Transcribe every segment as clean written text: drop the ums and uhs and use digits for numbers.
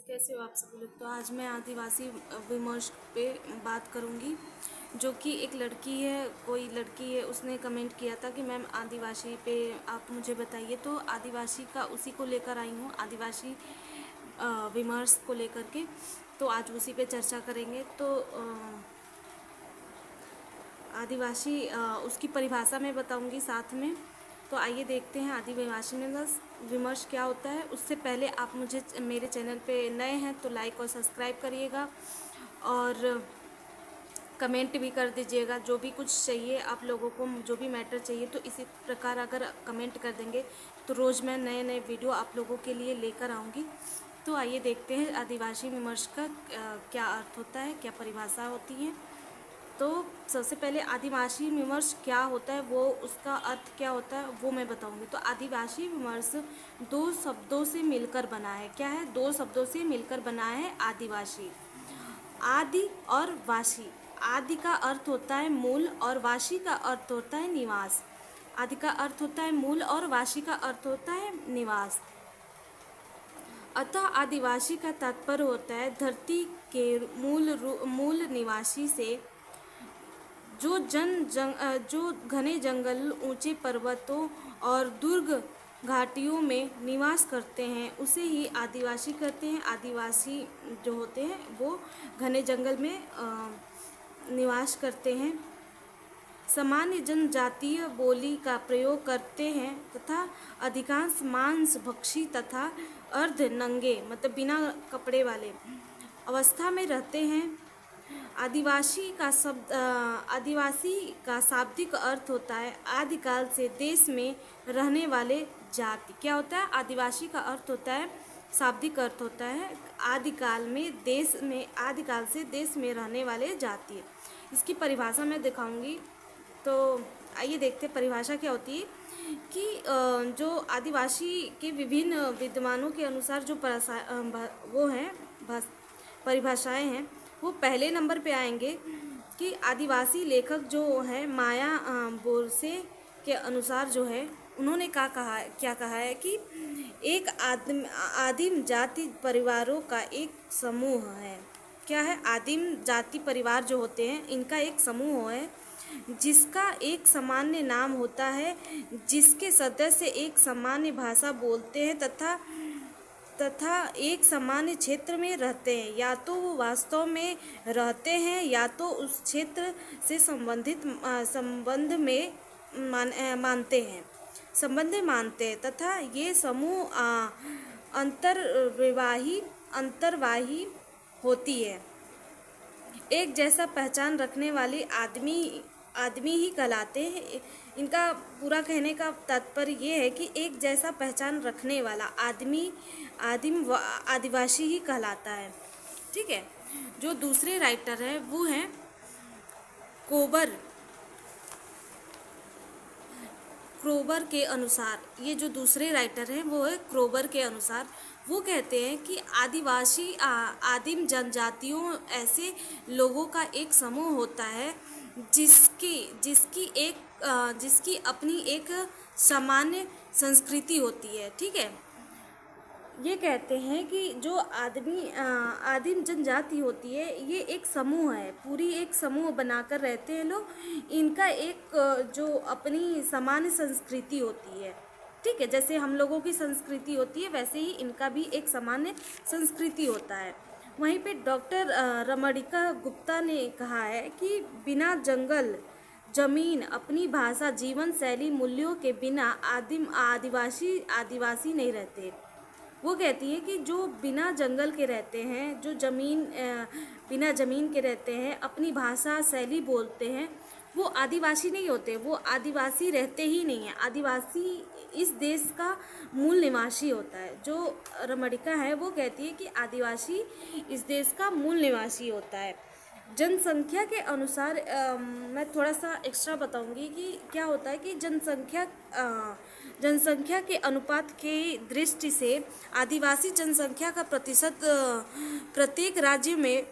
कैसे हो आप सभी लोग। तो आज मैं आदिवासी विमर्श पे बात करूंगी, जो कि एक लड़की है, कोई लड़की है, उसने कमेंट किया था कि मैम आदिवासी पे आप मुझे बताइए। तो आदिवासी का उसी को लेकर आई हूँ, आदिवासी विमर्श को लेकर के। तो आज उसी पे चर्चा करेंगे। तो आदिवासी उसकी परिभाषा मैं बताऊंगी साथ में। तो आइए देखते हैं आदिवासी विमर्श क्या होता है। उससे पहले आप मुझे मेरे चैनल पे नए हैं तो लाइक और सब्सक्राइब करिएगा और कमेंट भी कर दीजिएगा। जो भी कुछ चाहिए आप लोगों को, जो भी मैटर चाहिए, तो इसी प्रकार अगर कमेंट कर देंगे तो रोज़ मैं नए नए वीडियो आप लोगों के लिए लेकर आऊँगी। तो आइए देखते हैं आदिवासी विमर्श का क्या अर्थ होता है, क्या परिभाषा होती है। तो सबसे पहले आदिवासी विमर्श क्या होता है, वो उसका अर्थ क्या होता है वो मैं बताऊंगी। तो आदिवासी विमर्श दो शब्दों से मिलकर बना है। क्या है? दो शब्दों से मिलकर बना है आदिवासी। आदि और वासी। आदि का अर्थ होता है मूल और वासी का अर्थ होता है निवास। आदि का अर्थ होता है मूल और वासी का अर्थ होता है निवास। अतः आदिवासी का तात्पर्य होता है धरती के मूल निवासी से जो घने जंगल, ऊंचे पर्वतों और दुर्ग घाटियों में निवास करते हैं, उसे ही आदिवासी कहते हैं। आदिवासी जो होते हैं वो घने जंगल में निवास करते हैं, सामान्य जनजातीय बोली का प्रयोग करते हैं तथा अधिकांश मांस भक्षी तथा अर्ध नंगे मतलब बिना कपड़े वाले अवस्था में रहते हैं। आदिवासी का शाब्दिक अर्थ होता है आदिकाल से देश में रहने वाले जाति। क्या होता है? आदिवासी का अर्थ होता है, शाब्दिक अर्थ होता है आदिकाल से देश में रहने वाले जाति। इसकी परिभाषा मैं दिखाऊंगी। तो आइए देखते हैं परिभाषा क्या होती है। कि जो आदिवासी के विभिन्न विद्वानों के अनुसार जो परिभाषाएं हैं वो पहले नंबर पे आएंगे। कि आदिवासी लेखक जो है माया बोरसे के अनुसार जो है, उन्होंने क्या कहा है कि एक आदिम जाति परिवारों का एक समूह है। क्या है? आदिम जाति परिवार जो होते हैं इनका एक समूह है, जिसका एक सामान्य नाम होता है, जिसके सदस्य एक सामान्य भाषा बोलते हैं तथा एक सामान्य क्षेत्र में रहते हैं। या तो वो वास्तव में रहते हैं या तो उस क्षेत्र से संबंध मानते हैं तथा ये समूह अंतर्वाही होती है। एक जैसा पहचान रखने वाले आदमी ही कहलाते हैं। इनका पूरा कहने का तात्पर्य ये है कि एक जैसा पहचान रखने वाला आदिवासी ही कहलाता है। ठीक है। जो दूसरे राइटर है वो हैं क्रोबर के अनुसार। ये जो दूसरे राइटर हैं वो है क्रोबर के अनुसार। वो कहते हैं कि आदिवासी आदिम जनजातियों ऐसे लोगों का एक समूह होता है जिसकी अपनी एक सामान्य संस्कृति होती है। ठीक है। ये कहते हैं कि जो आदिम जनजाति होती है ये एक समूह है, पूरी एक समूह बनाकर रहते हैं लोग। इनका एक जो अपनी सामान्य संस्कृति होती है। ठीक है। जैसे हम लोगों की संस्कृति होती है वैसे ही इनका भी एक सामान्य संस्कृति होता है। वहीं पे डॉक्टर रमणिका गुप्ता ने कहा है कि बिना जंगल जमीन, अपनी भाषा, जीवन शैली, मूल्यों के बिना आदिवासी नहीं रहते। वो कहती है कि जो बिना जंगल के रहते हैं, जो बिना ज़मीन के रहते हैं, अपनी भाषा शैली बोलते हैं, वो आदिवासी नहीं होते। वो आदिवासी रहते ही नहीं हैं। आदिवासी इस देश का मूल निवासी होता है। जो रमणिका है वो कहती है कि आदिवासी इस देश का मूल निवासी होता है। जनसंख्या के अनुसार मैं थोड़ा सा एक्स्ट्रा बताऊंगी कि क्या होता है कि जनसंख्या के अनुपात के दृष्टि से आदिवासी जनसंख्या का प्रतिशत प्रत्येक राज्य में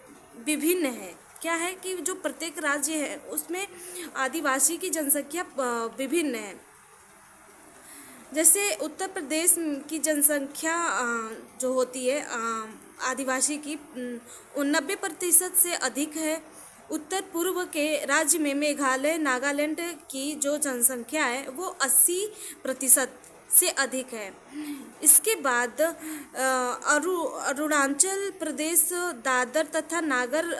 विभिन्न है। क्या है कि जो प्रत्येक राज्य है उसमें आदिवासी की जनसंख्या विभिन्न है। जैसे उत्तर प्रदेश की जनसंख्या जो होती है आदिवासी की 90% से अधिक है। उत्तर पूर्व के राज्य में मेघालय नागालैंड की जो जनसंख्या है वो 80% से अधिक है। इसके बाद अरुणाचल प्रदेश दादर तथा नागर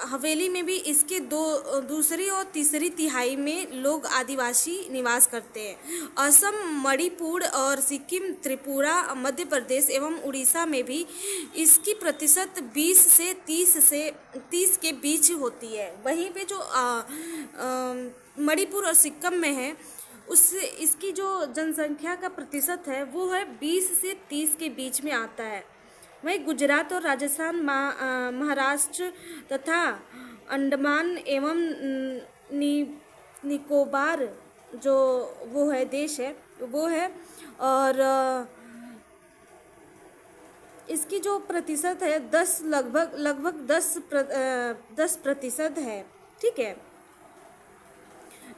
हवेली में भी इसके दूसरी और तीसरी तिहाई में लोग आदिवासी निवास करते हैं। असम मणिपुर और सिक्किम त्रिपुरा मध्य प्रदेश एवं उड़ीसा में भी इसकी प्रतिशत 20 से 30 के बीच होती है। वहीं पे जो मणिपुर और सिक्किम में है उससे इसकी जो जनसंख्या का प्रतिशत है वो है 20 से 30 के बीच में आता है। वहीं गुजरात और राजस्थान महाराष्ट्र तथा अंडमान एवं निकोबार जो वो है देश है वो है। और इसकी जो प्रतिशत है लगभग 10% है। ठीक है।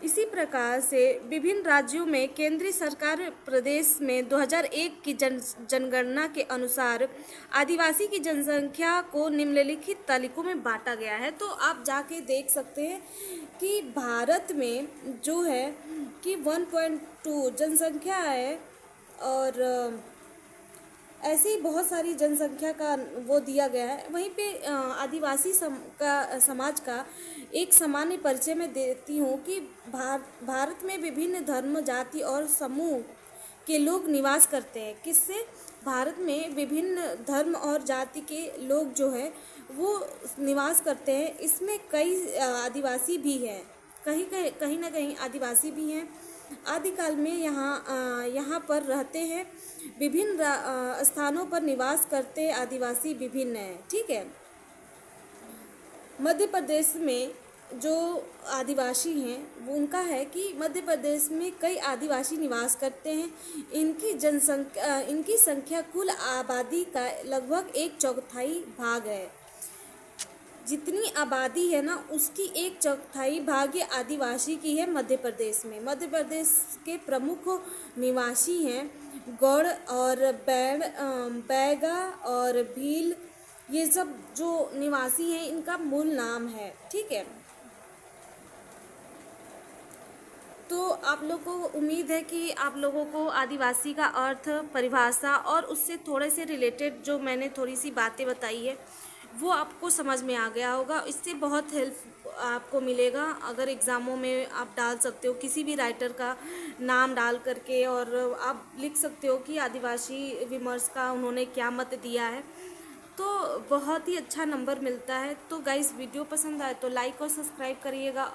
इसी प्रकार से विभिन्न राज्यों में केंद्रीय सरकार प्रदेश में 2001 की जनगणना के अनुसार आदिवासी की जनसंख्या को निम्नलिखित तालिकाओं में बांटा गया है। तो आप जाके देख सकते हैं कि भारत में जो है कि 1.2 जनसंख्या है और ऐसी ही बहुत सारी जनसंख्या का वो दिया गया है। वहीं पे आदिवासी समाज का एक सामान्य परिचय मैं देती हूँ कि भारत में विभिन्न धर्म जाति और समूह के लोग निवास करते हैं। किससे? भारत में विभिन्न धर्म और जाति के लोग जो है वो निवास करते हैं। इसमें कई आदिवासी भी हैं, कहीं ना कहीं आदिवासी भी हैं। आदिकाल में यहाँ पर रहते हैं। विभिन्न स्थानों पर निवास करते आदिवासी विभिन्न हैं। ठीक है। मध्य प्रदेश में जो आदिवासी हैं वो उनका है कि मध्य प्रदेश में कई आदिवासी निवास करते हैं। इनकी संख्या कुल आबादी का लगभग 1/4 भाग है। जितनी आबादी है ना उसकी 1/4 भाग ये आदिवासी की है मध्य प्रदेश में। मध्य प्रदेश के प्रमुख निवासी हैं गौड़ और बैगा और भील। ये सब जो निवासी हैं इनका मूल नाम है। ठीक है। तो आप लोगों को उम्मीद है कि आप लोगों को आदिवासी का अर्थ, परिभाषा और उससे थोड़े से रिलेटेड जो मैंने थोड़ी सी बातें बताई है वो आपको समझ में आ गया होगा। इससे बहुत हेल्प आपको मिलेगा। अगर एग्ज़ामों में आप डाल सकते हो किसी भी राइटर का नाम डाल करके और आप लिख सकते हो कि आदिवासी विमर्श का उन्होंने क्या मत दिया है, तो बहुत ही अच्छा नंबर मिलता है। तो गाइस वीडियो पसंद आए तो लाइक और सब्सक्राइब करिएगा।